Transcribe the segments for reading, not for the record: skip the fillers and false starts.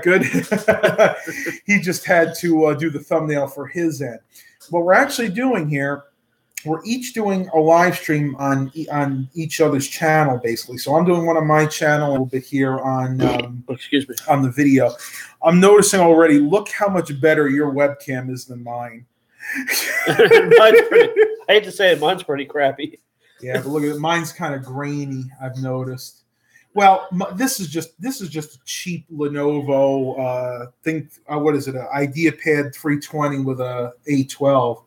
Good. He just had to do the thumbnail for his end. What we're actually doing here, we're each doing a live stream on each other's channel, basically. So I'm doing one on my channel, a little bit here on excuse me, on the video. I'm noticing already. Look how much better your webcam is than mine. Mine's pretty, I hate to say it, mine's pretty crappy. Yeah, but look at it. Mine's kind of grainy, I've noticed. Well, this is just a cheap Lenovo what is it? An IdeaPad 320 with a A12.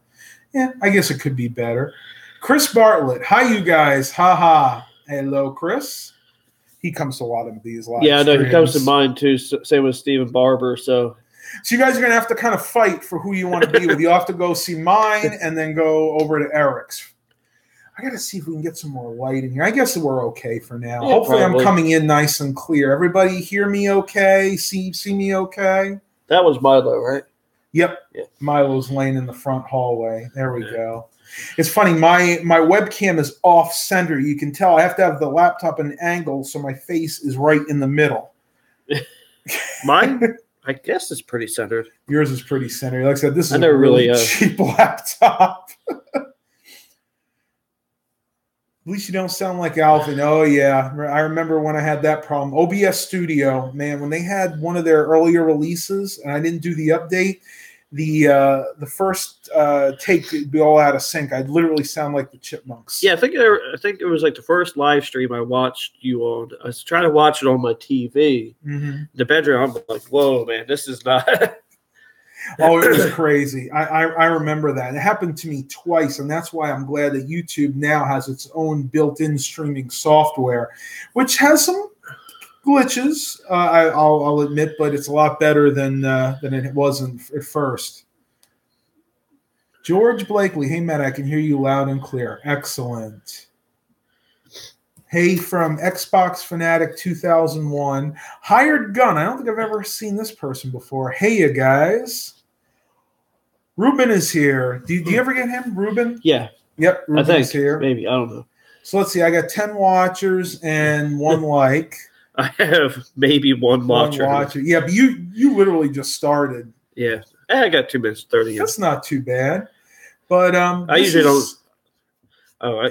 Yeah, I guess it could be better. Chris Bartlett, hi you guys, haha. Hello, Chris. He comes to a lot of these live Yeah, I know he comes to streams. mine too. Same with Steven Barber. So you guys are gonna have to kind of fight for who you want to be with. You have to go see mine and then go over to Eric's. I got to see if we can get some more light in here. I guess we're okay for now. Yeah, hopefully probably. I'm coming in nice and clear. Everybody hear me okay? See me okay? that was Milo, right? Yep. Yeah. Milo's laying in the front hallway. There we go. It's funny. My webcam is off center. You can tell I have to have the laptop at an angle so my face is right in the middle. Mine, I guess, is pretty centered. Yours is pretty centered. Like I said, this is I never a really really, cheap laptop. At least you don't sound like Alvin. Oh, yeah. I remember when I had that problem. OBS Studio, man, when they had one of their earlier releases and I didn't do the update, the first take would be all out of sync. I'd literally sound like the Chipmunks. Yeah, I think it was like the first live stream I watched you on. I was trying to watch it on my TV. Mm-hmm. The bedroom, I'm like, whoa, man, this is not. Oh, it was crazy. I remember that. It happened to me twice, and that's why I'm glad that YouTube now has its own built-in streaming software, which has some glitches, I'll admit, but it's a lot better than it was at first. George Blakely, hey, Matt, I can hear you loud and clear. Excellent. Hey, from Xbox Fanatic 2001. Hired Gun. I don't think I've ever seen this person before. Hey, you guys. Ruben is here. Do you ever get him, Ruben? Yeah. Yep, Ruben is here. Maybe. I don't know. So let's see. I got 10 watchers and 1 like. I have maybe one watcher. Yeah, but you literally just started. Yeah. I got 2 minutes 30. That's not too bad. But I usually don't. Oh,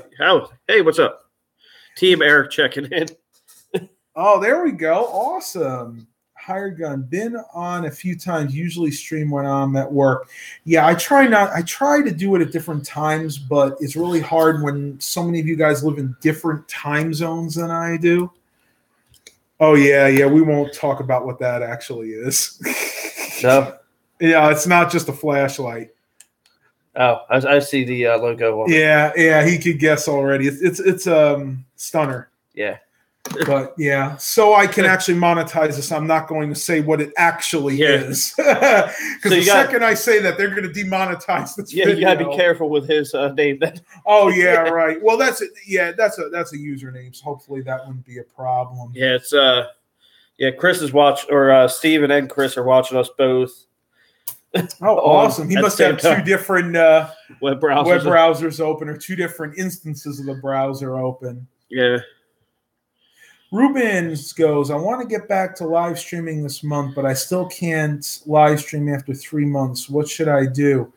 hey, what's up? Team Eric checking in. Oh, there we go. Awesome. Hired Gun. Been on a few times, usually stream when I'm at work. Yeah, I try to do it at different times, but it's really hard when so many of you guys live in different time zones than I do. Oh, yeah, we won't talk about what that actually is. No? Yeah, it's not just a flashlight. Oh, I see the logo. Yeah, he could guess already. It's Stunner. Yeah. But yeah, so I can actually monetize this. I'm not going to say what it actually is, because the second I say that, they're going to demonetize this. Yeah, video. you got to be careful with his name. Then. Oh yeah, right. Well, that's a username. So hopefully that wouldn't be a problem. Yeah, it's Chris is watching, or Steven and Chris are watching us both. Oh, awesome! He must have two different web browsers open, or 2 different instances of the browser open. Yeah. Rubens goes, I want to get back to live streaming this month, but I still can't live stream after 3 months. What should I do?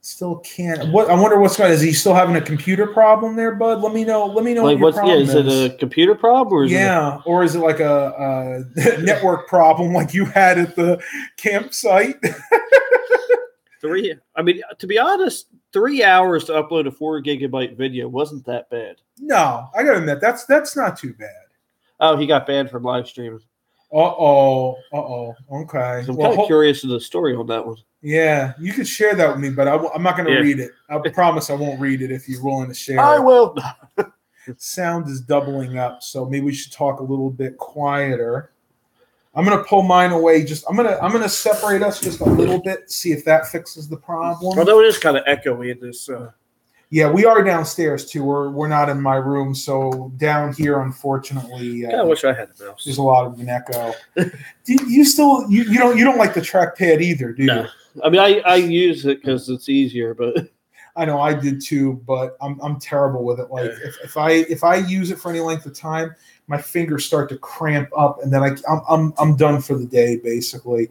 Still can't. I wonder what's going on. Is he still having a computer problem there, bud? Let me know. What your problem is. Is it a computer problem? Or or is it like a network problem like you had at the campsite? To be honest, 3 hours to upload a 4 gigabyte video wasn't that bad. No, I gotta admit, that's not too bad. Oh, he got banned from live streaming. Okay. So I'm kind of curious of the story on that one. Yeah, you could share that with me, but I'm not going to read it. I promise I won't read it if you're willing to share I will. Sound is doubling up, so maybe we should talk a little bit quieter. I'm going to pull mine away. I'm going to separate us just a little bit, see if that fixes the problem. Although it is kind of echoey in this. Yeah, we are downstairs too. We're not in my room, so down here, unfortunately, I wish I had a mouse. There's a lot of an echo. You don't like the trackpad either, do you? No. I mean, I use it because it's easier, but I know I did too, but I'm terrible with it. Like if I use it for any length of time, my fingers start to cramp up, and then I'm done for the day basically.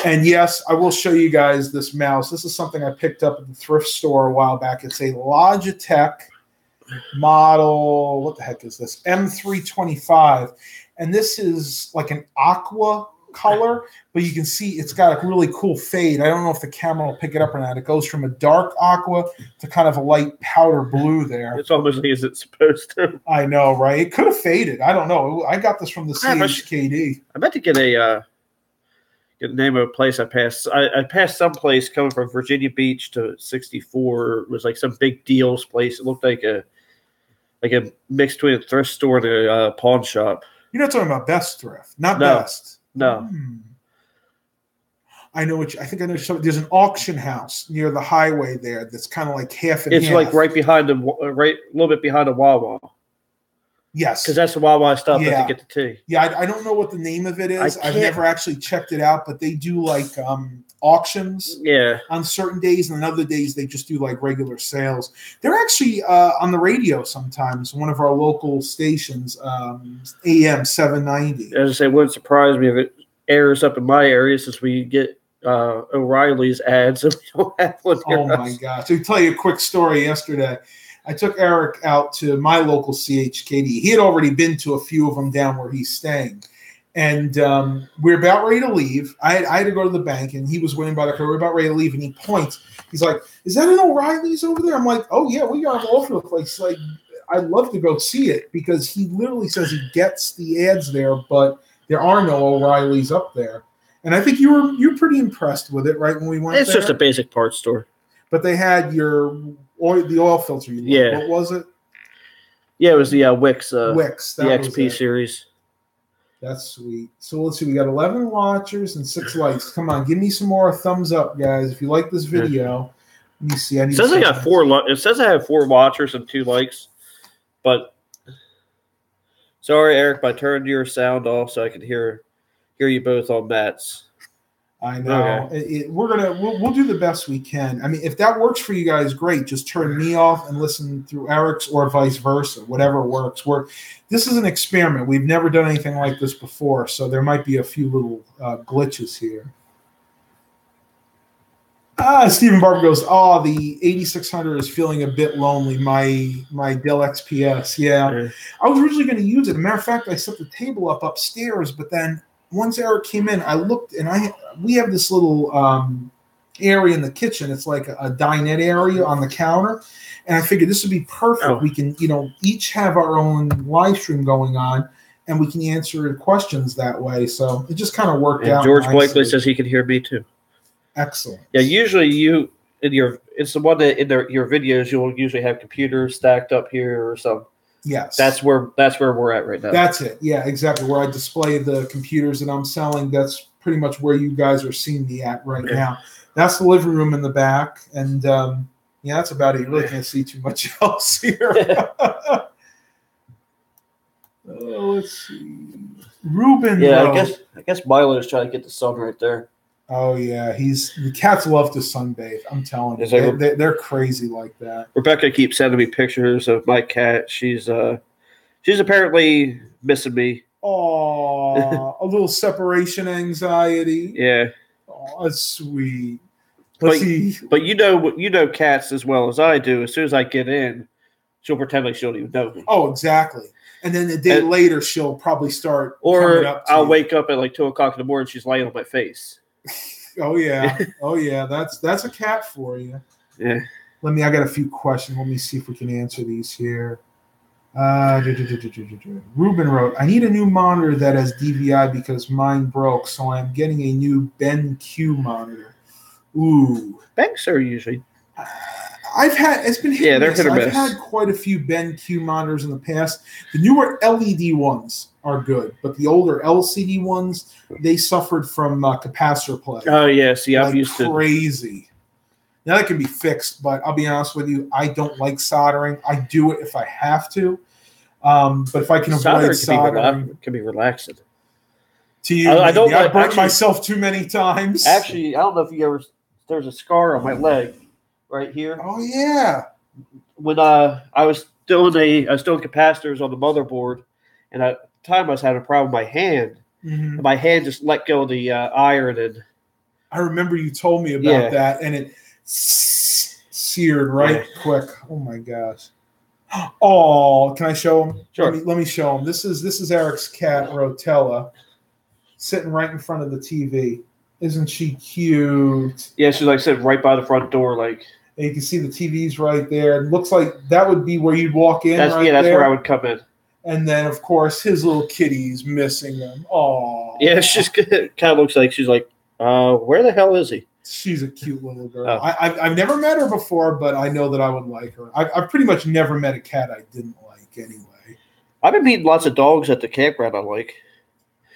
And yes, I will show you guys this mouse. This is something I picked up at the thrift store a while back. It's a Logitech model. What the heck is this? M325, and this is like an aqua color, but you can see it's got a really cool fade. I don't know if the camera will pick it up or not. It goes from a dark aqua to kind of a light powder blue there. It's almost like it's supposed to. I know, right? It could have faded. I don't know. I got this from the CHKD. I meant to get get the name of a place I passed. I passed some place coming from Virginia Beach to 64. It was like some big deals place. It looked like a mix between a thrift store and a pawn shop. You're not talking about Best Thrift, not Best. No. I know I think I know. There's an auction house near the highway there that's kind of like half and half. It's like right behind a little bit behind the Wawa. Yes, because that's the Wawa stop that to get the tea. Yeah, I don't know what the name of it is. I've never actually checked it out, but they do like auctions. Yeah. On certain days, and on other days they just do like regular sales. They're actually on the radio sometimes. One of our local stations, AM 790. As I say, it wouldn't surprise me if it airs up in my area since we get O'Reilly's ads and we don't have one here. Oh my gosh! To tell you a quick story, yesterday I took Eric out to my local CHKD. He had already been to a few of them down where he's staying. And we're about ready to leave. I had to go to the bank, and he was waiting by the car. We're about ready to leave, and he points. He's like, "Is that an O'Reilly's over there?" I'm like, "Oh, yeah, we are all over the place." Like, I'd love to go see it because he literally says he gets the ads there, but there are no O'Reilly's up there. And I think you're pretty impressed with it, right, when we went there? It's just a basic parts store. But they had the oil filter. Yeah. What was it? Yeah, it was the Wix. Wix. The XP series. That's sweet. So let's see. We got 11 watchers and 6 likes. Come on, give me some more thumbs up, guys. If you like this video, let me see. It says I got 4. It says I have 4 watchers and 2 likes, but sorry, Eric, I turned your sound off so I could hear you both on Matt's. I know. Okay. We'll do the best we can. I mean, if that works for you guys, great. Just turn me off and listen through Eric's, or vice versa. Whatever works. This is an experiment. We've never done anything like this before, so there might be a few little glitches here. Stephen Barber goes, "Oh, the 8600 is feeling a bit lonely. My Dell XPS, yeah. I was originally going to use it. As a matter of fact, I set the table up upstairs, but then once Eric came in, I looked, and we have this little area in the kitchen. It's like a dinette area on the counter, and I figured this would be perfect. Oh. We can, each have our own live stream going on, and we can answer questions that way. So it just kind of worked out. George Blakely says he can hear me too. Excellent. Yeah, usually it's the one that in your videos you'll usually have computers stacked up here or something. Yes. That's where we're at right now. That's it. Yeah, exactly. Where I display the computers that I'm selling, that's pretty much where you guys are seeing me at right now. That's the living room in the back. And that's about it. You really can't see too much else here. Let's see. Ruben. Yeah, I guess Milo is trying to get the sun right there. Oh yeah, the cats love to sunbathe. I'm telling you, they're crazy like that. Rebecca keeps sending me pictures of my cat. She's apparently missing me. Oh, a little separation anxiety. Yeah. Oh, that's sweet. But you know cats as well as I do. As soon as I get in, she'll pretend like she don't even know me. Oh, exactly. And then a day later, she'll probably start. Or I'll wake up at like 2:00 in the morning. She's laying on my face. Oh yeah, oh yeah. That's a cat for you. Yeah. I got a few questions. Let me see if we can answer these here. Ruben wrote, "I need a new monitor that has DVI because mine broke, so I'm getting a new BenQ monitor." Ooh, Banks are usually. It's been hit they're hit or miss. I've had quite a few BenQ monitors in the past. The newer LED ones are good, but the older LCD ones, they suffered from capacitor play. Oh yeah, see, I've used crazy. Now that can be fixed, but I'll be honest with you, I don't like soldering. I do it if I have to, but if I can avoid soldering, it can be relaxing. To you, I burnt myself too many times. Actually, I don't know if there's a scar on my leg. right here. Oh yeah. When I was doing capacitors on the motherboard, and at the time I was having a problem with my hand. Mm-hmm. And my hand just let go of the iron, and I remember you told me about that, and it seared right quick. Oh my gosh. Oh, can I show him? Sure. Let me show him. This is Eric's cat, Rotella, sitting right in front of the TV. Isn't she cute? Yeah, she's like sitting right by the front door, like. And you can see the TV's right there. It looks like that would be where you'd walk in. That's there. where I would come in. And then, of course, his little kitty's missing him. Oh. Yeah, she's kind of looks like she's like, where the hell is he? She's a cute little girl. Oh. I've never met her before, but I know that I would like her. I've pretty much never met a cat I didn't like anyway. I've been meeting lots of dogs at the campground I like.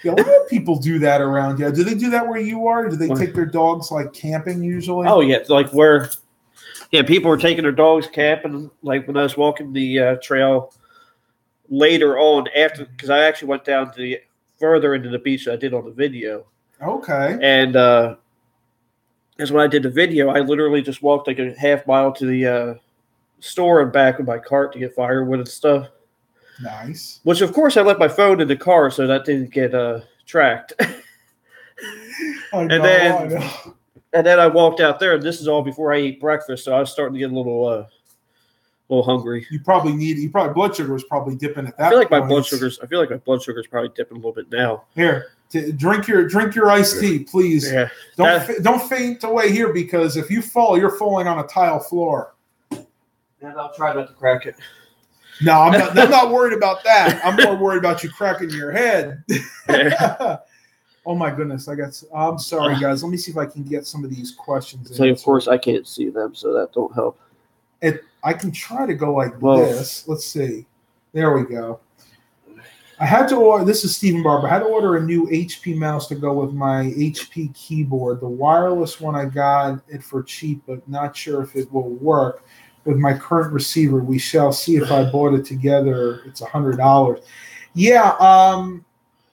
Yeah, a lot of people do that around here. Do they do that where you are? Do they take their dogs like camping usually? Oh, yeah. Like people were taking their dogs camping. Like when I was walking the trail later on after, because I actually went down to further into the beach than I did on the video. Okay. And as when I did the video, I literally just walked like a half mile to the store and back with my cart to get firewood and stuff. Nice. Which, of course, I left my phone in the car, so that didn't get tracked. I know. And then I walked out there, and this is all before I ate breakfast, so I was starting to get a little hungry. You probably blood sugar was probably dipping at that. I feel like my blood sugar's probably dipping a little bit now. Here, drink your iced tea, please. Yeah. Don't faint away here, because if you fall, you're falling on a tile floor. And I'll try not to crack it. No, I'm not worried about that. I'm more worried about you cracking your head. Oh my goodness! I'm sorry, guys. Let me see if I can get some of these questions. So of course I can't see them, so that don't help. I can try to go like this. Let's see. There we go. I had to order. This is Stephen Barber. I had to order a new HP mouse to go with my HP keyboard. The wireless one, I got it for cheap, but not sure if it will work with my current receiver. We shall see. If I bought it together, it's $100. Yeah.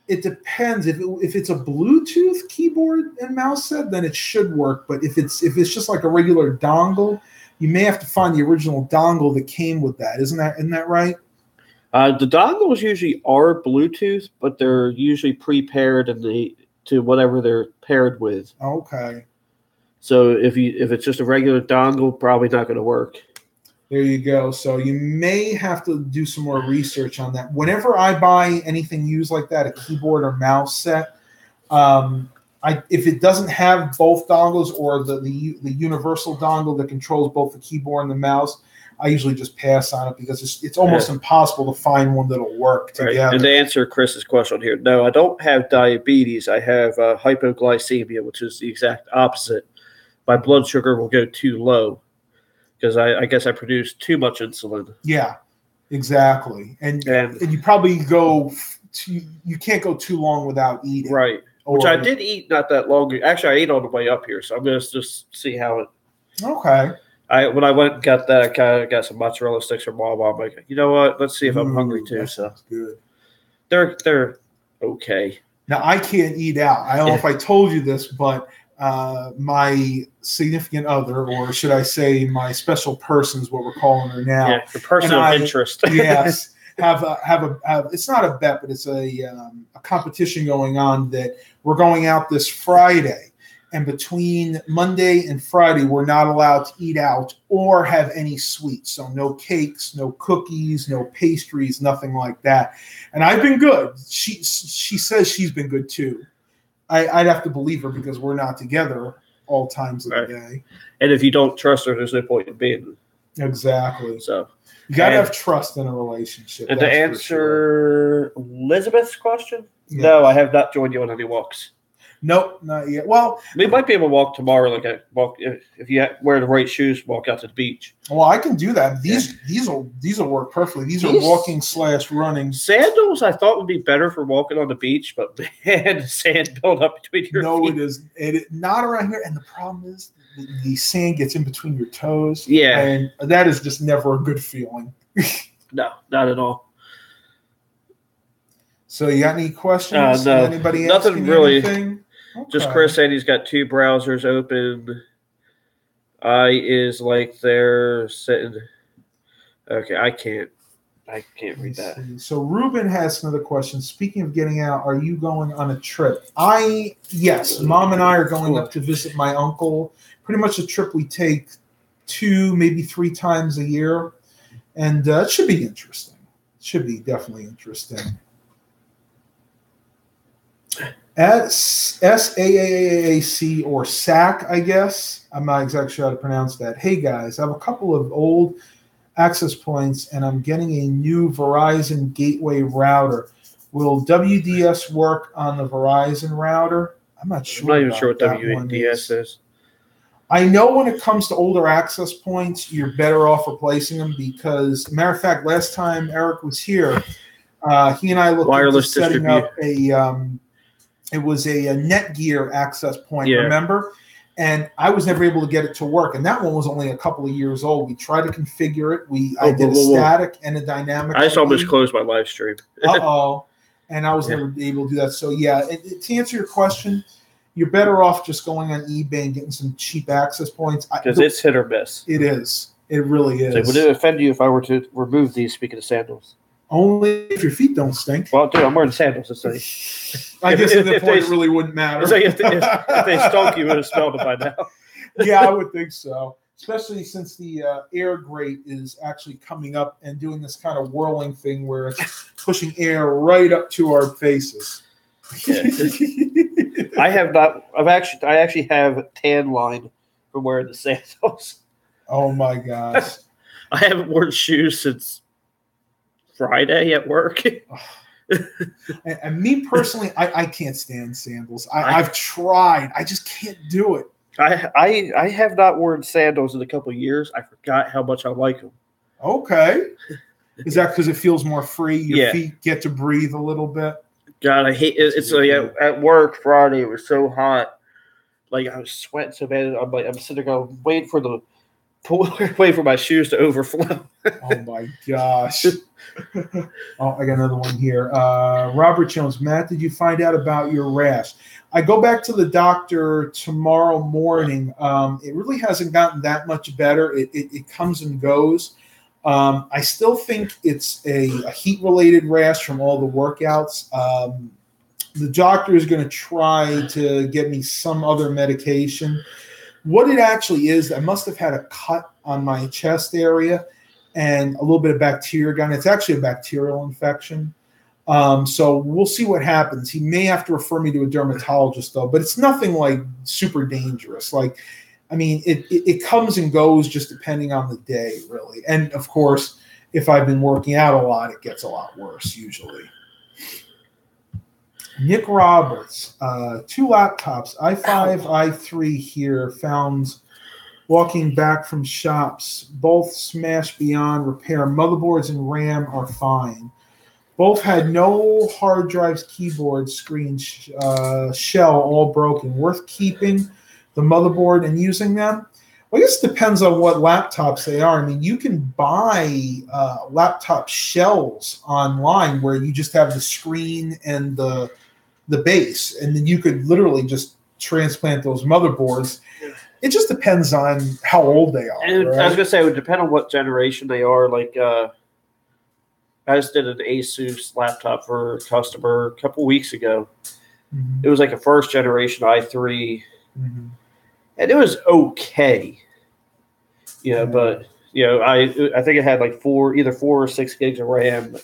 It depends. If it's a Bluetooth keyboard and mouse set, then it should work. But if it's just like a regular dongle, you may have to find the original dongle that came with that. Isn't that right? The dongles usually are Bluetooth, but they're usually pre-paired to whatever they're paired with. Okay. So if it's just a regular dongle, probably not going to work. There you go. So you may have to do some more research on that. Whenever I buy anything used like that, a keyboard or mouse set, if it doesn't have both dongles or the universal dongle that controls both the keyboard and the mouse, I usually just pass on it, because it's almost impossible to find one that'll work together. Right. And to answer Chris's question here, no, I don't have diabetes. I have hypoglycemia, which is the exact opposite. My blood sugar will go too low, because I guess I produce too much insulin. Yeah, exactly. And you probably you can't go too long without eating. Right. Which I did eat not that long ago. Actually, I ate on the way up here, so I'm going to just see how it. Okay. When I went and got that, I kind of got some mozzarella sticks from Wawa. I'm like, you know what? Let's see if I'm hungry too. So sounds good. They're okay. Now I can't eat out. I don't know if I told you this, but my significant other, or should I say my special person, is what we're calling her now. Yeah, the person of interest. Yes, have it's not a bet, but it's a competition going on that we're going out this Friday. And between Monday and Friday, we're not allowed to eat out or have any sweets. So no cakes, no cookies, no pastries, nothing like that. And I've been good. She says she's been good too. I'd have to believe her, because we're not together all times of the day. And if you don't trust her, there's no point in being. Exactly. So you got to have trust in a relationship. And to answer Elizabeth's question, no, I have not joined you on any walks. Nope, not yet. Well, we might be able to walk tomorrow. Like if you wear the right shoes, walk out to the beach. Well, I can do that. These will work perfectly. These are walking / running sandals. I thought would be better for walking on the beach, but man, the sand built up between your feet. No, it is. Not around here. And the problem is the sand gets in between your toes. Yeah, and that is just never a good feeling. No, not at all. So you got any questions? No, anybody nothing really. Anything? Okay. Just Chris said he's got 2 browsers open. I is like they're sitting. Okay, I can't read that. So Ruben has another question. Speaking of getting out, are you going on a trip? Yes, Mom and I are going up to visit my uncle. Pretty much a trip we take 2, maybe 3 times a year, and it should be interesting. It should be definitely interesting. At SAAAC or SAC, I guess. I'm not exactly sure how to pronounce that. Hey guys, I have a couple of old access points and I'm getting a new Verizon gateway router. Will WDS work on the Verizon router? I'm not sure. I'm not even sure what WDS is. I know when it comes to older access points, you're better off replacing them because, matter of fact, last time Eric was here, he and I looked into setting up it was a Netgear access point, remember? And I was never able to get it to work. And that one was only a couple of years old. We tried to configure it. I did a static and a dynamic. I just almost closed my live stream. And I was never able to do that. So, yeah, to answer your question, you're better off just going on eBay and getting some cheap access points. Because it's hit or miss. It is. It really is. So would it offend you if I were to remove these, speaking of sandals? Only if your feet don't stink. Well, dude, I'm wearing sandals. I guess at that point it really wouldn't matter. It's like if they stunk, you would have smelled it by now. Yeah, I would think so. Especially since the air grate is actually coming up and doing this kind of whirling thing where it's pushing air right up to our faces. Yeah. I actually have tan line from wearing the sandals. Oh my gosh. I haven't worn shoes since Friday at work. and me personally, I can't stand sandals. I've tried. I just can't do it. I have not worn sandals in a couple of years. I forgot how much I like them. Okay. Is that because it feels more free? Your feet get to breathe a little bit? God, I hate it. It's like at work Friday, it was so hot. Like I was sweating so bad. I'm sitting there going, waiting for my shoes to overflow. Oh my gosh. Oh, I got another one here. Robert Jones, Matt, did you find out about your rash? I go back to the doctor tomorrow morning. It really hasn't gotten that much better. It comes and goes. I still think it's a heat-related rash from all the workouts. The doctor is going to try to get me some other medication. What it actually is, I must have had a cut on my chest area and a little bit of bacteria got in. It's actually a bacterial infection. So we'll see what happens. He may have to refer me to a dermatologist, though, but it's nothing like super dangerous. It comes and goes just depending on the day, really. And, of course, if I've been working out a lot, it gets a lot worse usually. Nick Roberts, 2 laptops, i5, i3 here, found walking back from shops. Both smashed beyond repair. Motherboards and RAM are fine. Both had no hard drives, keyboard, screen, shell, all broken. Worth keeping the motherboard and using them? Well, I guess it depends on what laptops they are. I mean, you can buy laptop shells online where you just have the screen and the base, and then you could literally just transplant those motherboards. It just depends on how old they are. And right? I was going to say, it would depend on what generation they are. Like, I just did an Asus laptop for a customer a couple weeks ago. Mm-hmm. It was like a first generation i3, mm-hmm. and it was okay. But I think it had like either 4 or 6 gigs of RAM,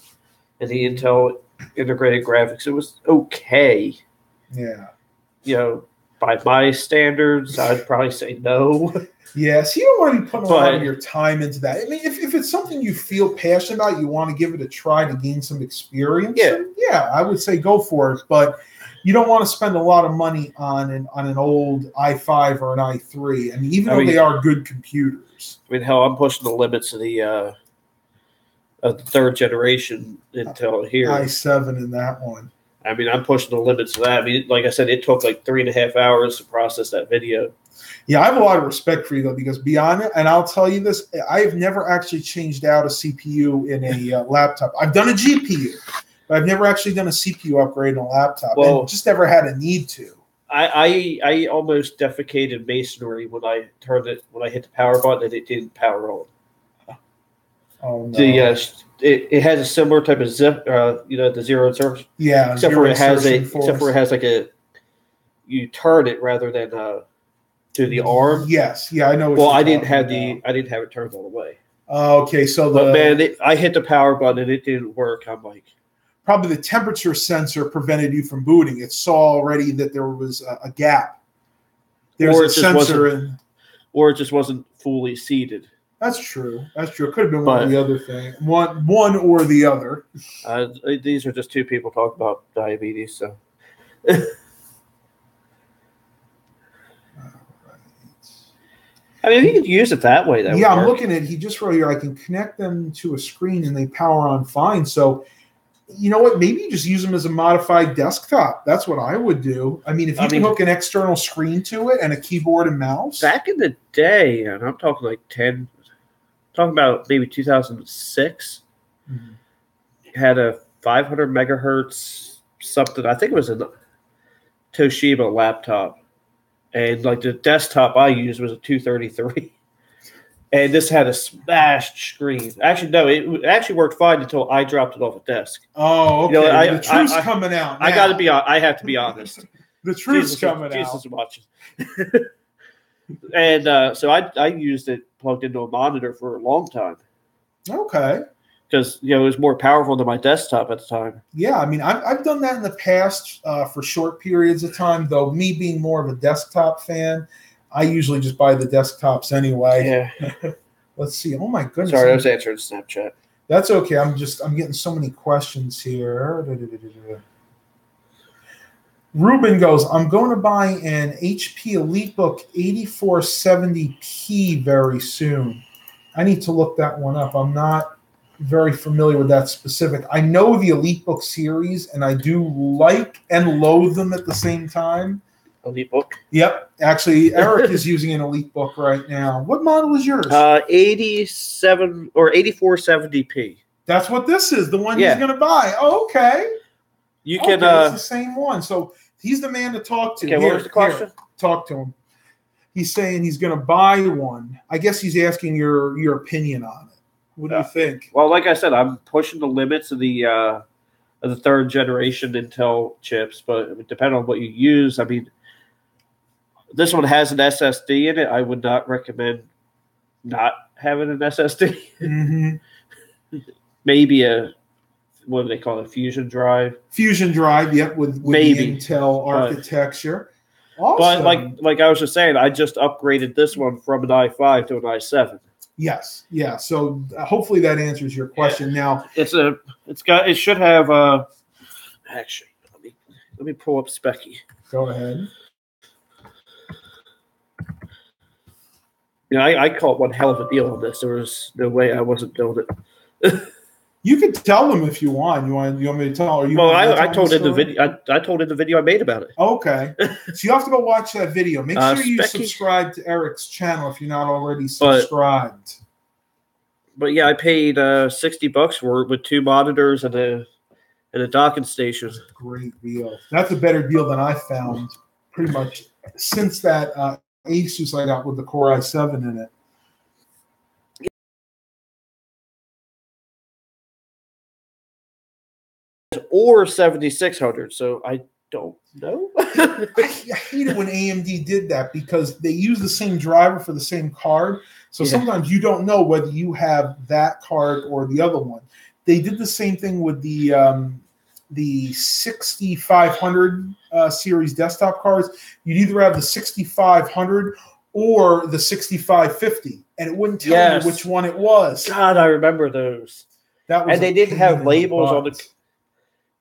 and the Intel integrated graphics. It was okay. Yeah. By my standards, I'd probably say no. Yes, you don't want to be putting a lot of your time into that. I mean, if it's something you feel passionate about, you want to give it a try to gain some experience. Yeah, I would say go for it. But you don't want to spend a lot of money on an old i5 or an i3. I mean, even though they are good computers. I mean, hell, I'm pushing the limits of the third generation Intel here. i7 in that one. I mean, I'm pushing the limits of that. I mean, like I said, it took like 3.5 hours to process that video. Yeah, I have a lot of respect for you, though, because beyond it, and I'll tell you this, I've never actually changed out a CPU in a laptop. I've done a GPU, but I've never actually done a CPU upgrade in a laptop. Well, and just never had a need to. I almost defecated masonry when I hit the power button and it didn't power on. Oh no! It has a similar type of zip, the zero insertion. Yeah, except for it has like a you turn it rather than to the arm. Yes, yeah, I know. Well, I didn't have it turned all the way. Okay, so I hit the power button and it didn't work. I'm like, probably the temperature sensor prevented you from booting. It saw already that there was a gap. There's a sensor, or it just wasn't fully seated. That's true. That's true. It could have been one or the other thing. One or the other. These are just two people talking about diabetes. So. I mean, if you could use it that way, that I'm looking at. He just wrote here. I can connect them to a screen and they power on fine. So, you know what? Maybe you just use them as a modified desktop. That's what I would do. I mean, if you can hook an external screen to it and a keyboard and mouse. Back in the day, and I'm talking like talking about maybe 2006, had a 500 megahertz something. I think it was a Toshiba laptop. And like the desktop I used was a 233. And this had a smashed screen. Actually, no, it actually worked fine until I dropped it off a desk. Oh, okay. The truth's coming out. Now. I have to be honest. The truth's coming out. Jesus is watching. And so I used it plugged into a monitor for a long time. Okay. Because it was more powerful than my desktop at the time. Yeah, I mean, I've done that in the past for short periods of time. Though me being more of a desktop fan, I usually just buy the desktops anyway. Yeah. Let's see. Oh my goodness. Sorry, I was answering Snapchat. That's okay. I'm getting so many questions here. Ruben goes, I'm going to buy an HP EliteBook 8470p very soon. I need to look that one up. I'm not very familiar with that specific. I know the EliteBook series, and I do like and loathe them at the same time. EliteBook? Yep. Actually, Eric is using an EliteBook right now. What model is yours? 87 or 8470p. That's what this is, the one he's going to buy. Oh, okay. You can. It's the same one. So he's the man to talk to. Okay, what was the question? Talk to him. He's saying he's going to buy one. I guess he's asking your opinion on it. What do you think? Well, like I said, I'm pushing the limits of the third generation Intel chips, but depending on what you use, I mean, this one has an SSD in it. I would not recommend not having an SSD. Mm-hmm. Maybe what do they call it? Fusion drive. Fusion drive, yep, with the Intel architecture. But like I was just saying, I just upgraded this one from an i5 to an i7. Yes, yeah. So hopefully that answers your question. Yeah. Now it should have actually let me pull up Specky. Go ahead. I caught one hell of a deal on this. There was no way I wasn't doing it. You could tell them if you want. You want me to tell? Or I told in the video. I told in the video I made about it. Okay, so you have to go watch that video. Make sure you subscribe to Eric's channel if you're not already subscribed. But yeah, I paid $60 for it with 2 monitors and a docking station. That's a great deal. That's a better deal than I found pretty much since that Asus I got with the Core i7 in it. Or 7600, so I don't know. I hate it when AMD did that because they use the same driver for the same card. So sometimes you don't know whether you have that card or the other one. They did the same thing with the 6500 series desktop cards. You'd either have the 6500 or the 6550, and it wouldn't tell you which one it was. God, I remember those. And they didn't have labels on the.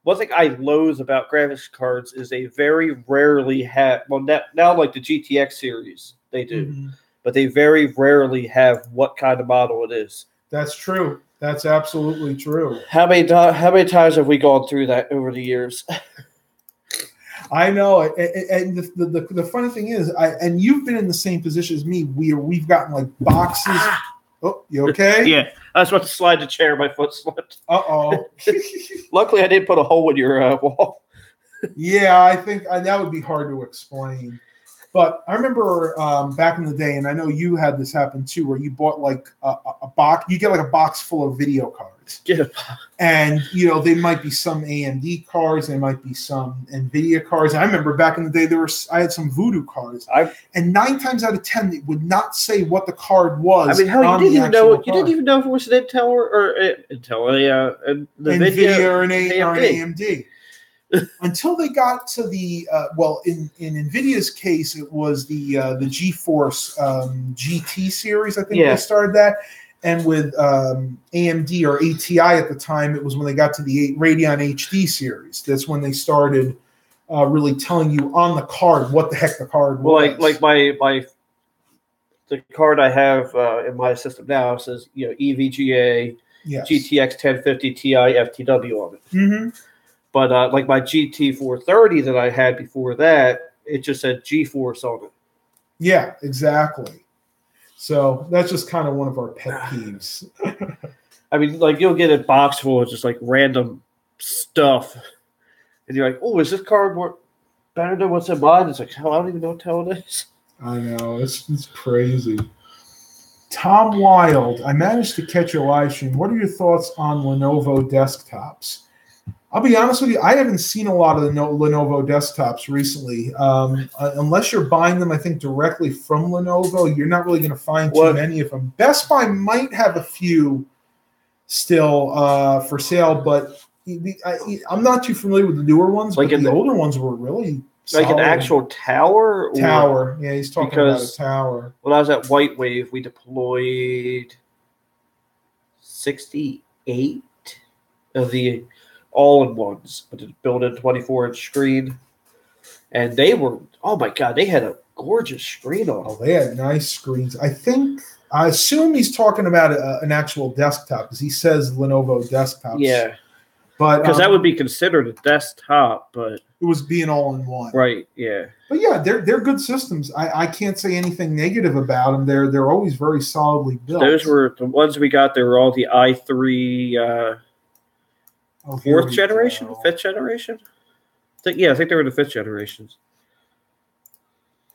One thing I loathe about graphics cards is they very rarely have. Well, now like the GTX series, they do, but they very rarely have what kind of model it is. That's true. That's absolutely true. How many times have we gone through that over the years? I know, and the funny thing is, and you've been in the same position as me. We've gotten like boxes. Oh, you okay? Yeah, I was about to slide the chair. My foot slipped. Uh-oh. Luckily, I didn't put a hole in your wall. Yeah, I think that would be hard to explain. But I remember back in the day, and I know you had this happen too, where you bought like a box. You get like a box full of video cards, Yeah. and they might be some AMD cards, they might be some NVIDIA cards. I remember back in the day, I had some Voodoo cards, and 9 times out of 10, it would not say what the card was. I mean, hell, you didn't even know. You didn't even know if it was an Intel or NVIDIA or an AMD. Until they got to the in NVIDIA's case, it was the GeForce GT series. I think they started that, and with AMD or ATI at the time, it was when they got to the Radeon HD series. That's when they started really telling you on the card what the heck the card was. Like the card I have in my system now says EVGA GTX 1050 Ti FTW on it. Mm-hmm. But like my GT 430 that I had before that, it just said GeForce on it. Yeah, exactly. So that's just kind of one of our pet peeves. I mean, like you'll get a box full of just like random stuff, and you're like, "Oh, is this card more better than what's in mine?" It's like, hell, I don't even know what the hell it is. I know it's crazy. Tom Wild, I managed to catch your live stream. What are your thoughts on Lenovo desktops? I'll be honest with you, I haven't seen a lot of the Lenovo desktops recently. Unless you're buying them, I think, directly from Lenovo, you're not really going to find too many of them. Best Buy might have a few still for sale, but I'm not too familiar with the newer ones, but the older ones were really solid. Like an actual tower? Tower. Yeah, he's talking about a tower. When I was at White Wave, we deployed 68 of the all-in-ones, but it built a 24-inch screen, and they were, oh my god, they had a gorgeous screen on them. Oh, they had nice screens. I assume he's talking about an actual desktop, because he says Lenovo desktops. Yeah, but because that would be considered a desktop, but it was being all-in-one. Right? Yeah. But yeah, they're good systems. I can't say anything negative about them. They're always very solidly built. Those were the ones we got. They were all the i3. Fourth generation, fifth generation. I think they were the fifth generations.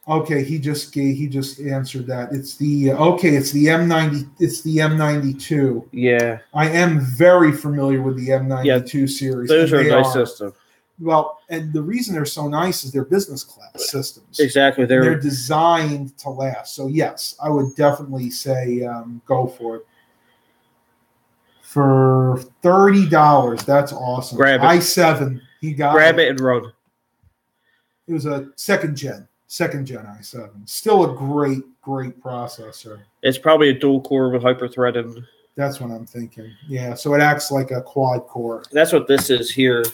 Okay, he just answered that. It's the M90. It's the M92. Yeah, I am very familiar with the M92 series. Those are a nice system. Well, and the reason they're so nice is they're business class systems. Exactly, they're designed to last. So yes, I would definitely say go for it. For $30, that's awesome. Grab it. i7, he got Grab it and run. It was a second gen i7. Still a great processor. It's probably a dual core with hyper-threading. That's what I'm thinking. Yeah, so it acts like a quad core. That's what this is here.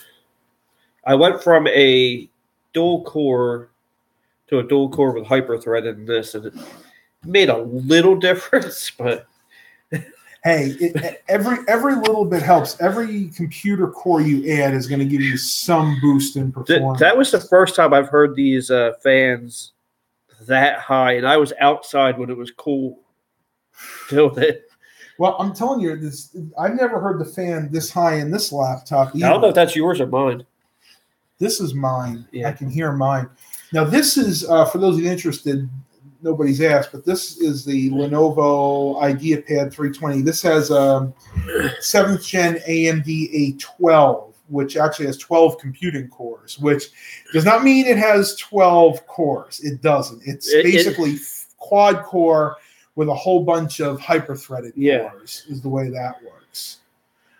I went from a dual core to a dual core with hyper-threading in this, and it made a little difference, but hey, every little bit helps. Every computer core you add is going to give you some boost in performance. That was the first time I've heard these fans that high, and I was outside when it was cool doing it. Well, I'm telling you, I've never heard the fan this high in this laptop either. I don't know if that's yours or mine. This is mine. Yeah. I can hear mine. Now, this is, for those of you interested, nobody's asked, but this is the Lenovo IdeaPad 320. This has a 7th gen AMD A12, which actually has 12 computing cores, which does not mean it has 12 cores. It doesn't. It's basically quad core with a whole bunch of hyper-threaded cores is the way that works.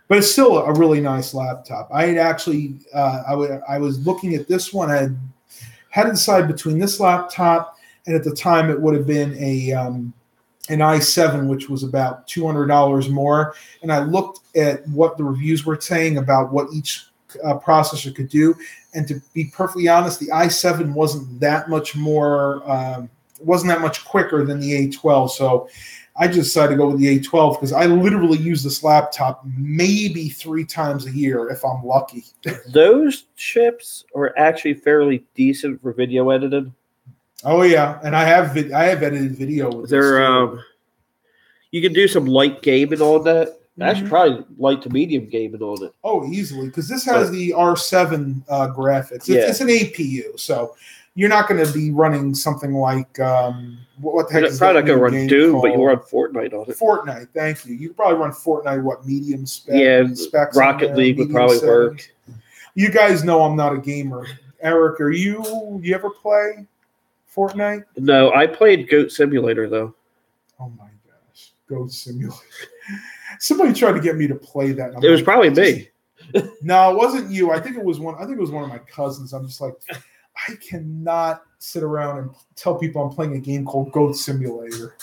But it's still a really nice laptop. I had actually, I was looking at this one. I had to decide between this laptop, and at the time, it would have been an i7, which was about $200 more. And I looked at what the reviews were saying about what each processor could do. And to be perfectly honest, the i7 wasn't that much more, wasn't that much quicker than the A12. So I just decided to go with the A12 because I literally use this laptop maybe 3 times a year if I'm lucky. Those chips are actually fairly decent for video editing. Oh yeah, and I have edited video with you can do some light gaming on that, That's probably light to medium gaming on it. Oh, easily, because this has the R7 graphics. It's an APU, so you're not going to be running something like what the heck is probably that? Not going to run Doom, called? But you run Fortnite on it. Fortnite, thank you. You could probably run Fortnite. What medium spec? Yeah, specs Rocket League would probably work. You guys know I'm not a gamer. Eric, you ever play Fortnite? No, I played Goat Simulator though. Oh my gosh, Goat Simulator! Somebody tried to get me to play that. It was probably me. No, it wasn't you. I think it was one of my cousins. I'm just like, I cannot sit around and tell people I'm playing a game called Goat Simulator.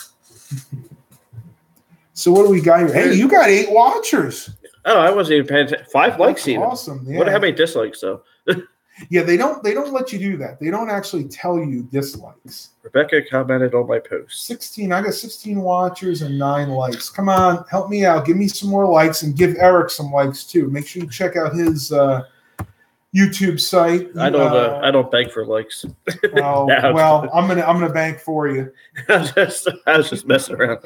So what do we got here? Hey, you got 8 watchers. Oh, I wasn't even paying attention. 5 likes even. Awesome. Yeah. What? How many dislikes though? Yeah, they don't let you do that. They don't actually tell you dislikes. Rebecca commented on my post. 16. I got 16 watchers and 9 likes. Come on, help me out. Give me some more likes and give Eric some likes too. Make sure you check out his YouTube site. I don't beg for likes. Well, I'm gonna bank for you. I was just messing around.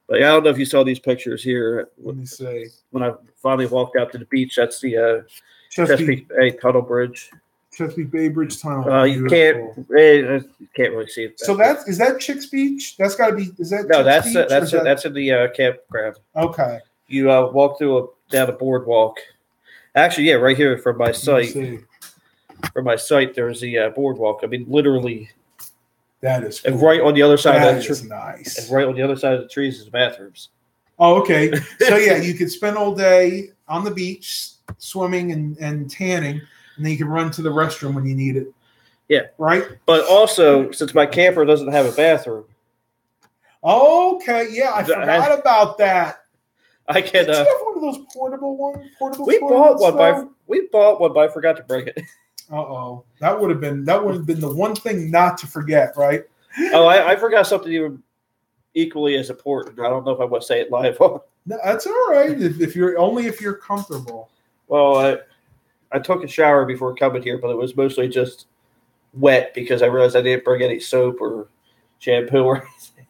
But yeah, I don't know if you saw these pictures here. Let me see. When I finally walked out to the beach, that's the Chesapeake Bay Tunnel Bridge. Chesapeake Bay Bridge Tunnel. You can't really see it. So is that Chicks Beach? That's got to be. Is that? No, Chicks Beach, that's in the campground. Okay. You walk down a boardwalk. Actually, yeah, right here from my site. From my site, there's the boardwalk. I mean, literally. That is cool. And right on the other side of the tree. Nice. And right on the other side of the trees is the bathrooms. Oh, okay. So yeah, you could spend all day on the beach swimming and tanning, and then you can run to the restroom when you need it. Yeah. Right? But also, since my camper doesn't have a bathroom. Okay, yeah, I forgot about that. I can. Did you have one of those portable ones? We bought one, but I forgot to bring it. Uh-oh. That would have been the one thing not to forget, right? Oh, I forgot something even equally as important. I don't know if I want to say it live. No, that's all right. If you're comfortable. Well, I took a shower before coming here, but it was mostly just wet because I realized I didn't bring any soap or shampoo or anything.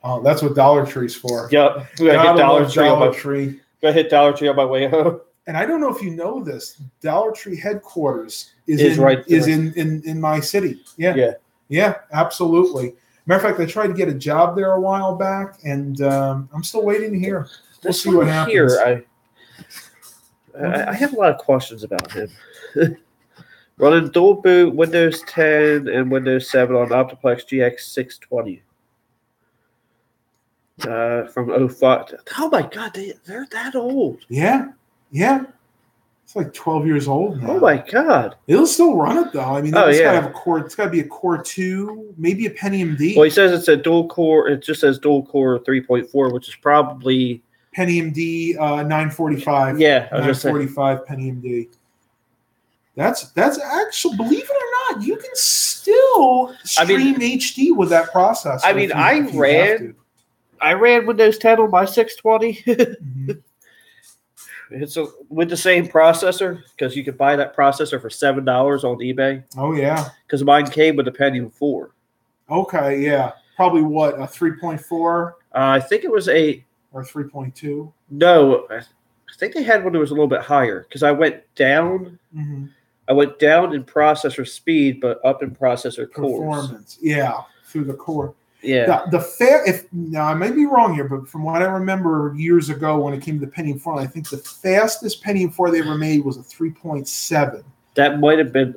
Oh, that's what Dollar Tree's for. Yep. I hit Dollar Tree. I hit Dollar Tree on my way home. And I don't know if you know this, Dollar Tree headquarters is in my city. Yeah. Yeah, absolutely. Matter of fact, I tried to get a job there a while back, and I'm still waiting to hear. We'll see what happens. Here, I have a lot of questions about him. Running dual boot Windows 10 and Windows 7 on Optiplex GX 620 from 05. Oh my God, they're that old. Yeah. It's like 12 years old now. Oh my God. It'll still run it though. I mean, gotta have a core. It's got to be a Core 2, maybe a Pentium D. Well, he says it's a dual core. It just says dual core 3.4, which is probably Pentium D 945. Yeah, 945 Pentium D. That's actually, believe it or not, you can still stream HD with that processor. I mean, I ran Windows 10 on my 620. Mm-hmm. It's with the same processor because you could buy that processor for $7 on eBay. Oh yeah, because mine came with a Pentium 4. Okay, yeah, probably what, a 3.4? I think it was a or 3.2. No, I think they had one that was a little bit higher because I went down. Mm-hmm. I went down in processor speed, but up in processor performance. Yeah, through the core. Yeah. Now I may be wrong here, but from what I remember years ago when it came to the Pentium 4, I think the fastest Pentium 4 they ever made was a 3.7. That might have been.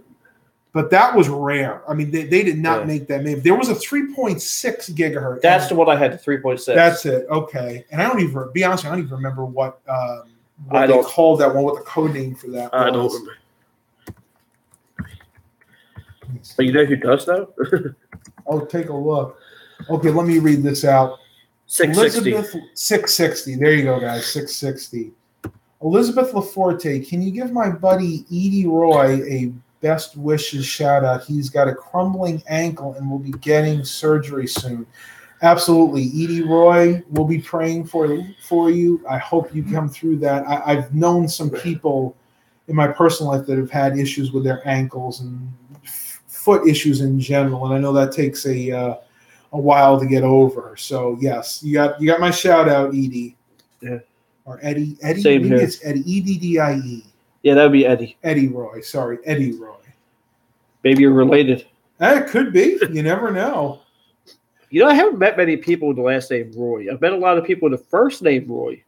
But that was rare. I mean, they did not make that made. There was a 3.6 gigahertz. That's the one I had, the 3.6. That's it. Okay. And I don't even, be honest, I don't even remember what they called that one, what the code name for that was. I don't remember. But you know who does know? Oh, take a look. Okay, let me read this out. 660. 660. There you go, guys. 660. Elizabeth Laforte, can you give my buddy Edie Roy a best wishes shout out? He's got a crumbling ankle and will be getting surgery soon. Absolutely. Edie Roy, we'll be praying for you. I hope you come through that. I've known some people in my personal life that have had issues with their ankles and foot issues in general, and I know that takes a while to get over. So yes, you got my shout out, Edie. Yeah. or Eddie. Eddie, Same maybe here. it's Eddie. Eddie. Yeah, that would be Eddie. Eddie Roy. Sorry, Eddie Roy. Maybe you're related. It could be. You never know. You know, I haven't met many people with the last name Roy. I've met a lot of people with the first name Roy.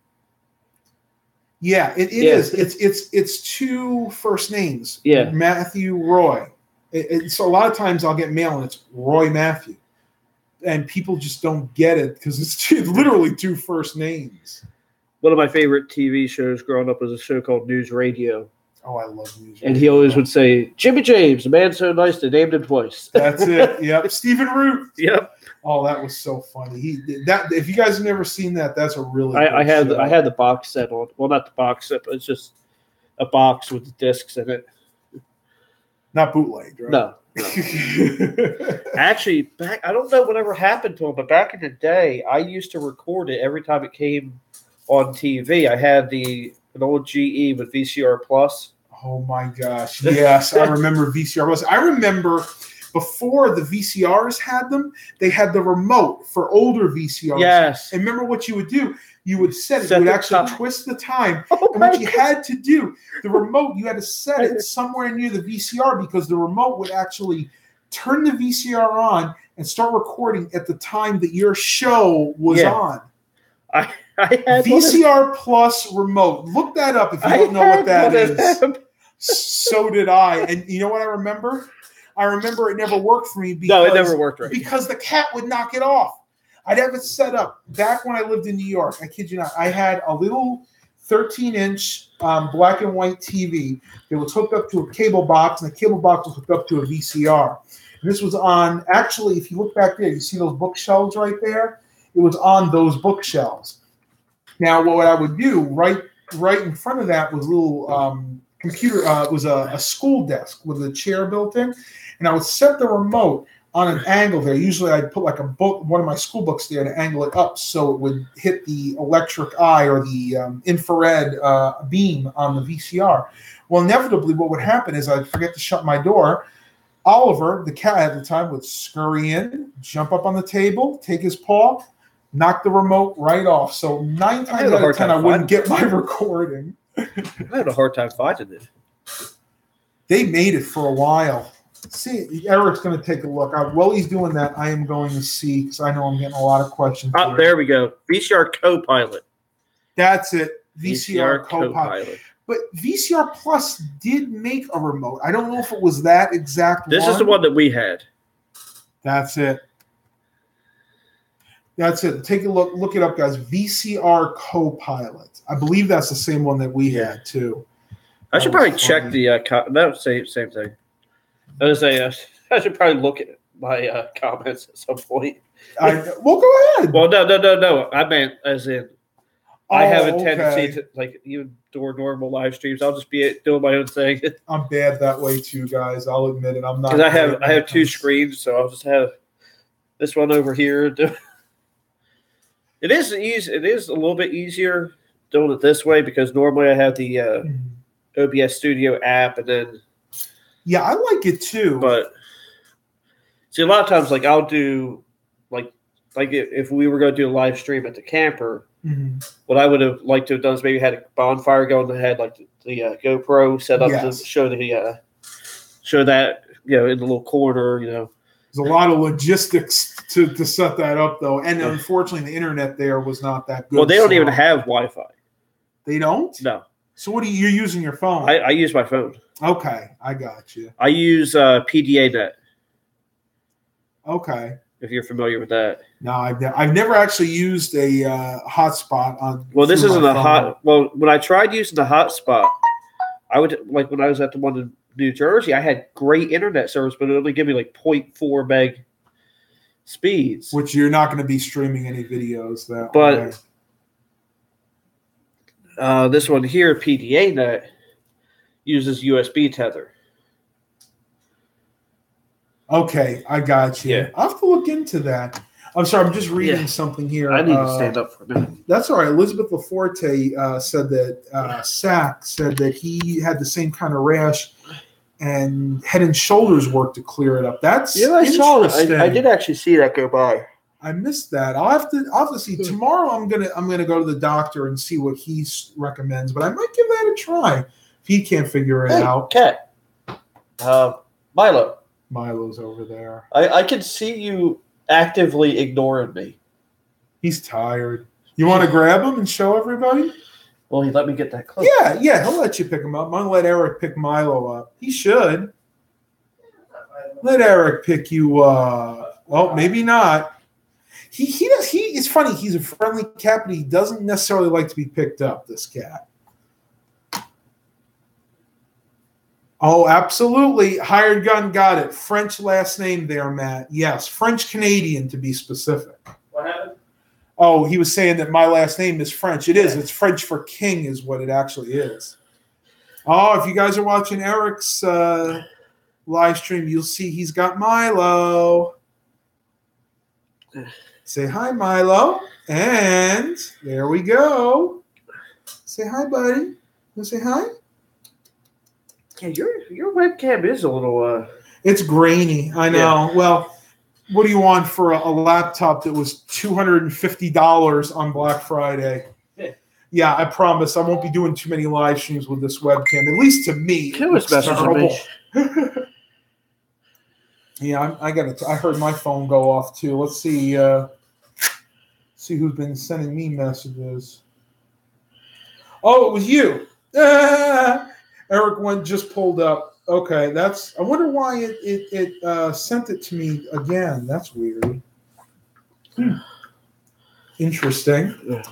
Yeah, it is. It's two first names. Yeah. Matthew Roy. So a lot of times I'll get mail and it's Roy Matthew. And people just don't get it because it's literally two first names. One of my favorite TV shows growing up was a show called News Radio. Oh, I love News Radio. And he always would say, Jimmy James, a man so nice they named him twice. That's it. Yep. Stephen Root. Yep. Oh, that was so funny. If you guys have never seen that, that's a really I had show. I had the box set on. Well, not the box set, but it's just a box with the discs in it. Not bootleg, right? No. Actually, I don't know whatever happened to him, but back in the day, I used to record it every time it came on TV. I had an old GE with VCR Plus. Oh my gosh! Yes, I remember VCR Plus. I remember before the VCRs had them, they had the remote for older VCRs. Yes. And remember what you would do? You would set it. You would actually twist the time. Oh, and what you had to do, the remote, you had to set it somewhere near the VCR because the remote would actually turn the VCR on and start recording at the time that your show was on. I had VCR Plus remote. Look that up if you don't know what that is. So did I. And you know what I remember? I remember it never worked for me because, it never worked right. Because the cat would knock it off. I'd have it set up. Back when I lived in New York, I kid you not, I had a little 13-inch black and white TV that was hooked up to a cable box, and the cable box was hooked up to a VCR. And this was on, actually, if you look back there, you see those bookshelves right there? It was on those bookshelves. Now, what I would do, right in front of that was a little computer, it was a school desk with a chair built in, and I would set the remote on an angle there. Usually I'd put like a book, one of my school books there, and angle it up so it would hit the electric eye or the infrared beam on the VCR. Well, inevitably what would happen is I'd forget to shut my door. Oliver, the cat at the time, would scurry in, jump up on the table, take his paw, knock the remote right off. So 9 times out of 10, I wouldn't get my recording. I had a hard time finding it. They made it for a while. See, Eric's going to take a look. While he's doing that, I am going to see, because I know I'm getting a lot of questions. Oh, there we go. VCR Copilot. That's it. VCR Copilot. But VCR Plus did make a remote. I don't know if it was that exact This is the one that we had. That's it. That's it. Take a look. Look it up, guys. VCR Copilot. I believe that's the same one that we had, too. I should probably check the no, same thing. I should probably look at my comments at some point. Well, go ahead. Well, no. I meant as in I have a tendency to, like, even during normal live streams, I'll just be doing my own thing. I'm bad that way too, guys. I'll admit it. I'm not. Because I have two screens, so I'll just have this one over here. It is easy. It is a little bit easier doing it this way because normally I have the OBS Studio app, and then yeah, I like it too. But see, a lot of times, like I'll do like if we were going to do a live stream at the camper. Mm-hmm. What I would have liked to have done is maybe had a bonfire going ahead, like the GoPro set up to show that in the little corner. There's a lot of logistics to set that up, though, and unfortunately, the internet there was not that good. Well, they don't even have Wi-Fi. They don't? No. So what you're using your phone? I use my phone. Okay, I got you. I use PDA-Net. Okay. If you're familiar with that. No, I've never actually used a hotspot on. Well, this isn't a hot. Well, when I tried using the hotspot, I would when I was at the one in New Jersey, I had great internet service, but it only gave me like 0.4 meg speeds. Which you're not going to be streaming any videos that. But this one here, PDA-Net, uses USB tether. Okay, I got you. Yeah. I'll have to look into that. I'm sorry, I'm just reading something here. I need to stand up for a minute. That's all right. Elizabeth Laforte said that Sack said that he had the same kind of rash, and Head and Shoulders worked to clear it up. That's I saw it. I did actually see that go by. I missed that. I'll have to see tomorrow. I'm gonna go to the doctor and see what he recommends. But I might give that a try if he can't figure it out. Cat. Milo. Milo's over there. I can see you actively ignoring me. He's tired. You want to grab him and show everybody? Well, he let me get that close. Yeah, he'll let you pick him up. I'm gonna let Eric pick Milo up. He should. Let Eric pick you up. Well, maybe not. He does. It's funny. He's a friendly cat, but he doesn't necessarily like to be picked up. This cat. Oh, absolutely. Hired gun, got it. French last name there, Matt. Yes, French Canadian to be specific. What happened? Oh, he was saying that my last name is French. It is. It's French for king, is what it actually is. Oh, if you guys are watching Eric's live stream, you'll see he's got Milo. Say hi, Milo. And there we go. Say hi, buddy. You want to say hi? Yeah, your webcam is a little. It's grainy. I know. Yeah. Well, what do you want for a laptop that was $250 on Black Friday? Yeah, I promise I won't be doing too many live streams with this webcam. At least to me, it was terrible. Yeah, I heard my phone go off too. Let's see. See who's been sending me messages. Oh, it was you. Eric just pulled up. Okay, I wonder why it sent it to me again. That's weird. Interesting.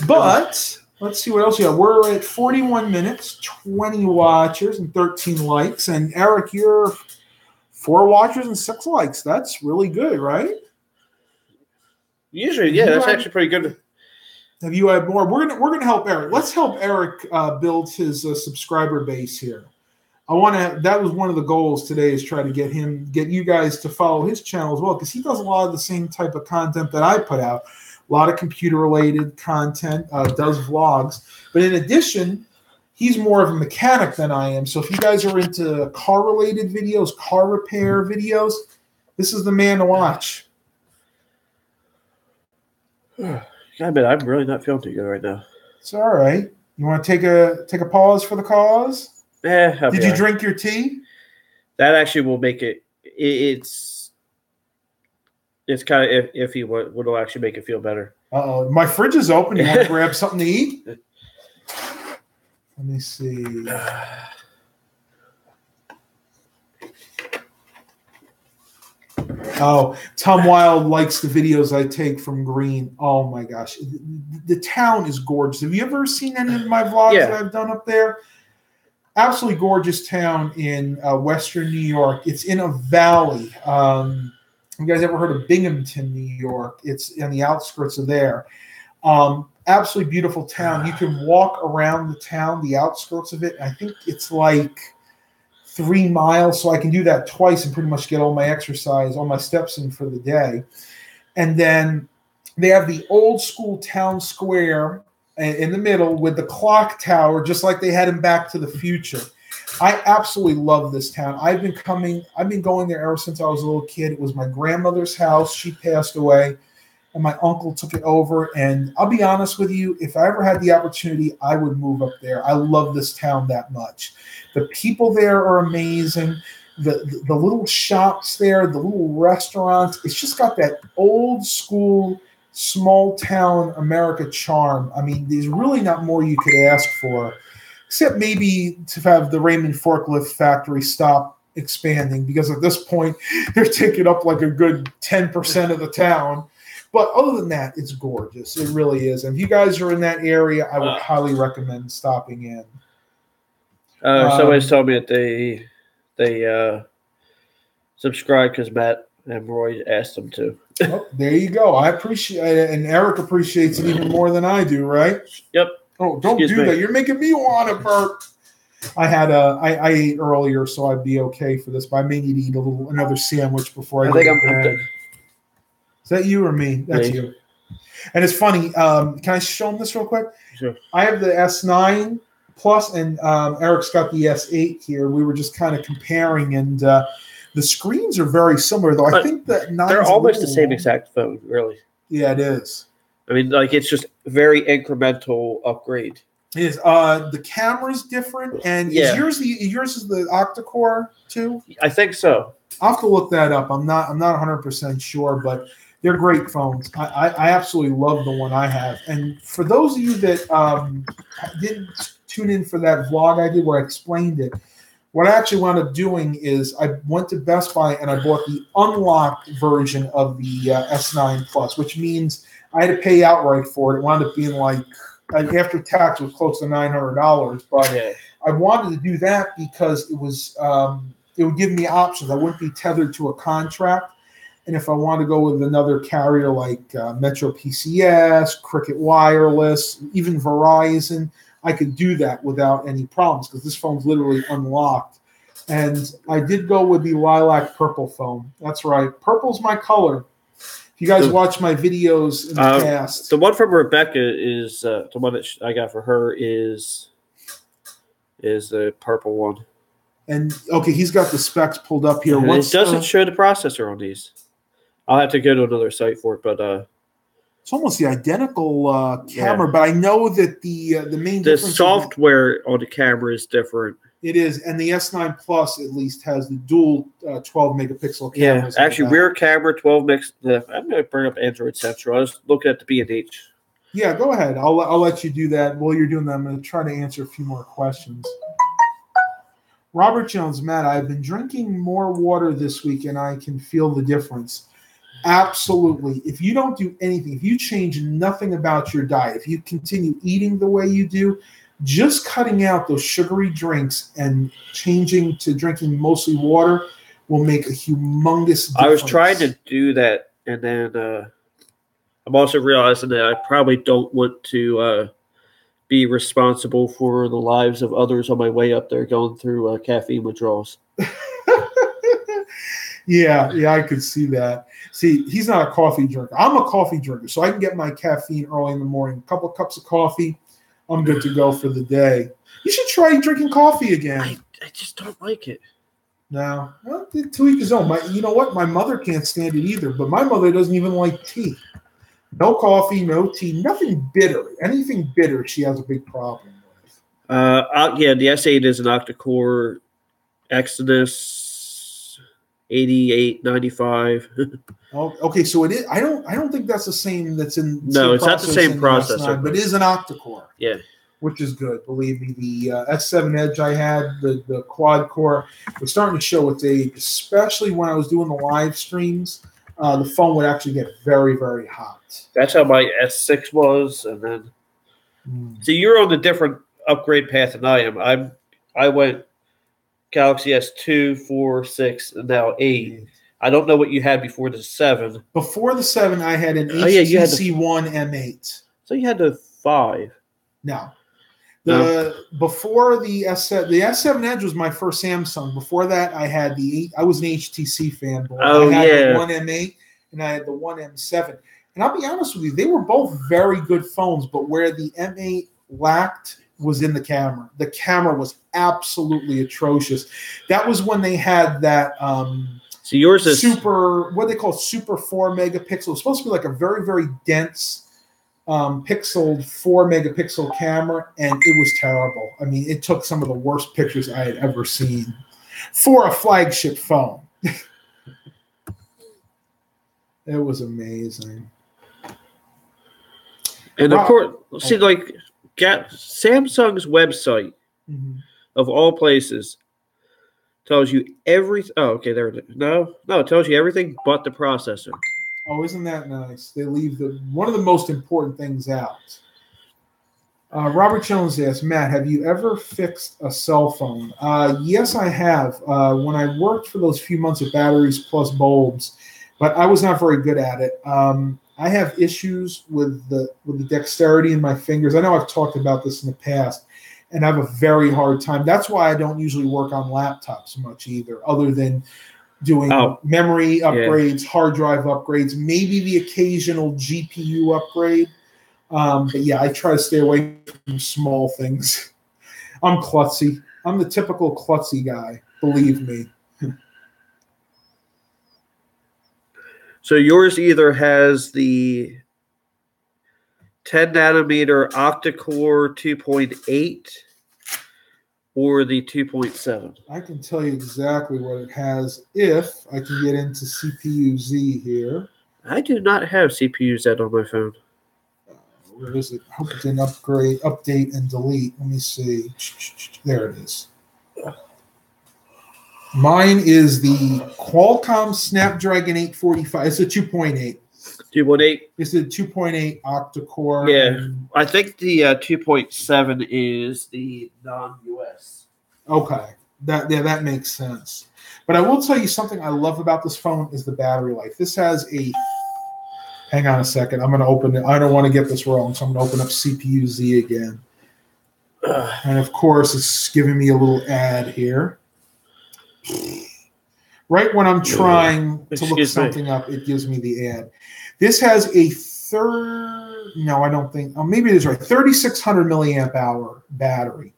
But let's see what else you got. We're at 41 minutes, 20 watchers, and 13 likes. And Eric, you're 4 watchers and 6 likes. That's really good, right? Usually, yeah, that's actually pretty good. Have you had more? We're gonna help Eric. Let's help Eric build his subscriber base here. That was one of the goals today, is try to get you guys to follow his channel as well, because he does a lot of the same type of content that I put out. A lot of computer related content, does vlogs. But in addition, he's more of a mechanic than I am. So if you guys are into car related videos, car repair videos, this is the man to watch. I bet I'm really not feeling too good right now. It's all right. You want to take a pause for the cause? Yeah. Did you drink your tea? That actually will make it. It's kind of iffy. What will actually make it feel better? Uh-oh. My fridge is open. You want to grab something to eat? Let me see. Oh, Tom Wild likes the videos I take from Green. Oh, my gosh. The town is gorgeous. Have you ever seen any of my vlogs that I've done up there? Absolutely gorgeous town in western New York. It's in a valley. You guys ever heard of Binghamton, New York? It's on the outskirts of there. Absolutely beautiful town. You can walk around the town, the outskirts of it. I think it's like 3 miles, so I can do that twice and pretty much get all my exercise, all my steps in for the day. And then they have the old school town square in the middle with the clock tower, just like they had in Back to the Future. I absolutely love this town. I've been going there ever since I was a little kid. It was my grandmother's house. She passed away, and my uncle took it over. And I'll be honest with you, if I ever had the opportunity, I would move up there. I love this town that much. The people there are amazing. The little shops there, the little restaurants, it's just got that old school, small town America charm. I mean, there's really not more you could ask for, except maybe to have the Raymond Forklift Factory stop expanding, because at this point, they're taking up like a good 10% of the town. But other than that, it's gorgeous. It really is. And if you guys are in that area, I would highly recommend stopping in. Somebody's told me that they subscribe because Matmroy asked them to. Oh, there you go. I appreciate it, and Eric appreciates it even more than I do, right? Yep. Oh, don't do that. You're making me want to burp. I ate earlier, so I'd be okay for this, but I may need to eat another sandwich before I get to bed. Is that you or me? That's you. And it's funny. Can I show them this real quick? Sure. I have the S9 Plus, and Eric's got the S8 here. We were just kind of comparing, and The screens are very similar, though. I think that they're almost the same exact phone, really. Yeah, it is. I mean, like, it's just very incremental upgrade. It is. The camera's different, and Yeah. yours is the octa-core too? I think so. I'll have to look that up. I'm not 100% sure, but they're great phones. I absolutely love the one I have. And for those of you that didn't tune in for that vlog I did where I explained it, what I actually wound up doing is I went to Best Buy and I bought the unlocked version of the S9 Plus, which means I had to pay outright for it. It wound up being like, after tax, it was close to $900. But Yeah. I wanted to do that because it was it would give me options. I wouldn't be tethered to a contract. And if I wanted to go with another carrier like Metro PCS, Cricket Wireless, even Verizon, I could do that without any problems because this phone's literally unlocked. And I did go with the lilac purple phone. That's right. Purple's my color. If you guys watch my videos in the past. The one from Rebecca is the one that I got for her is the purple one. And, okay, he's got the specs pulled up here. It doesn't show the processor on these. I'll have to go to another site for it, but it's almost the identical camera, but I know that the main difference, the software on the camera is different. It is, and the S9 Plus at least has the dual 12 megapixel cameras. Yeah, actually, rear camera 12 mix. I'm going to bring up Android Central. I was looking at the B&H. Yeah, go ahead. I'll let you do that. While you're doing that, I'm going to try to answer a few more questions. Robert Jones, Matt, I've been drinking more water this week, and I can feel the difference. Absolutely. If you don't do anything, if you change nothing about your diet, if you continue eating the way you do, just cutting out those sugary drinks and changing to drinking mostly water will make a humongous difference. I was trying to do that, and then I'm also realizing that I probably don't want to be responsible for the lives of others on my way up there going through caffeine withdrawals. Yeah, I could see that. See, he's not a coffee drinker. I'm a coffee drinker, so I can get my caffeine early in the morning. A couple of cups of coffee, I'm good to go for the day. You should try drinking coffee again. I just don't like it. No, well, to each his own. You know what? My mother can't stand it either, but my mother doesn't even like tea. No coffee, no tea, nothing bitter. Anything bitter, she has a big problem with. Yeah, the S8 is an octa-core Exynos 8895. Oh, okay, so it is. I don't think that's the same. That's in. No, it's not the same processor, S9, but it is an octa-core. Yeah, which is good. Believe me, the S7 Edge I had, the quad core, was starting to show its age, especially when I was doing the live streams. The phone would actually get very, very hot. That's how my S6 was, and then so you're on the different upgrade path than I am. I went Galaxy S2, 4, 6, and now 8. I don't know what you had before the 7. Before the 7, I had an HTC One M8. So you had the 5. No. Before the S7 Edge was my first Samsung. Before that, I had I was an HTC fanboy. I had the One M8 and I had the One M7. And I'll be honest with you, they were both very good phones, but where the M8 lacked was in the camera. The camera was absolutely atrocious. That was when they had that so yours is what they call super 4 megapixel. It's supposed to be like a very, very dense pixeled 4 megapixel camera, and it was terrible. I mean, it took some of the worst pictures I had ever seen for a flagship phone. It was amazing. And of course, see, like Samsung's website of all places tells you everything. Oh, okay, there it is. No, it tells you everything but the processor. Oh, isn't that nice? They leave one of the most important things out. Robert Jones asks, Matt, have you ever fixed a cell phone? Yes, I have. When I worked for those few months of batteries plus bulbs, but I was not very good at it. I have issues with the dexterity in my fingers. I know I've talked about this in the past, and I have a very hard time. That's why I don't usually work on laptops much either, other than doing memory upgrades, hard drive upgrades, maybe the occasional GPU upgrade. But yeah, I try to stay away from small things. I'm klutzy. I'm the typical klutzy guy, believe me. So yours either has the 10 nanometer octa-core 2.8 or the 2.7. I can tell you exactly what it has if I can get into CPU-Z here. I do not have CPU-Z on my phone. Where is it? I hope it didn't update, and delete. Let me see. There it is. Mine is the Qualcomm Snapdragon 845. It's a 2.8. 2.8? It's a 2.8 octa-core. Yeah, I think the 2.7 is the non-US. Okay, that makes sense. But I will tell you something I love about this phone is the battery life. This has a... Hang on a second. I'm going to open it. I don't want to get this wrong, so I'm going to open up CPU-Z again. And, of course, it's giving me a little ad here. Right when I'm trying to look something up, it gives me the ad. This has a no, I don't think. Oh, maybe it is right. 3,600 milliamp hour battery,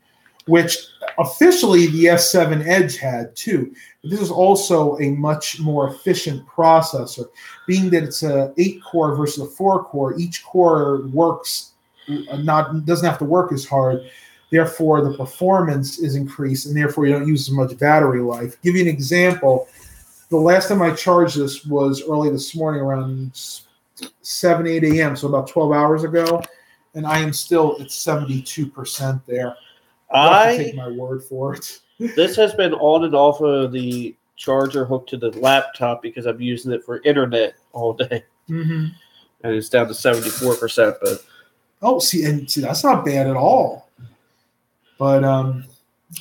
which officially the S7 Edge had too. But this is also a much more efficient processor, being that it's a 8-core versus a 4-core. Each core doesn't have to work as hard. Therefore, the performance is increased, and therefore you don't use as much battery life. Give you an example. The last time I charged this was early this morning around 7, 8 a.m., so about 12 hours ago, and I am still at 72% there. I have to take my word for it. This has been on and off of the charger hooked to the laptop because I'm using it for internet all day. Mm-hmm. And it's down to 74%. But see, that's not bad at all. But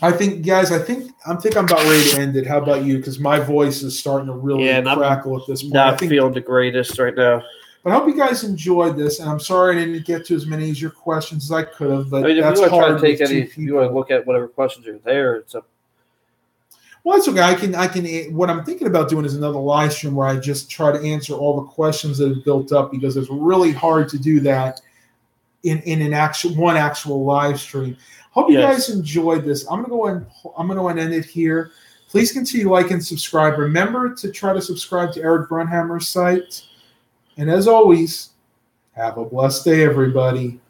I think, guys, I think I'm about ready to end it. How about you? Because my voice is starting to really crackle at this point. Not feeling the greatest right now. But I hope you guys enjoyed this, and I'm sorry I didn't get to as many of your questions as I could have. But if that's you want hard. if you want to look at whatever questions are there, it's up. Well, it's okay. I can. What I'm thinking about doing is another live stream where I just try to answer all the questions that have built up, because it's really hard to do that in an actual live stream. Hope you guys enjoyed this. I'm gonna go and end it here. Please continue to like and subscribe. Remember to try to subscribe to Eric Brunhammer's site. And as always, have a blessed day, everybody.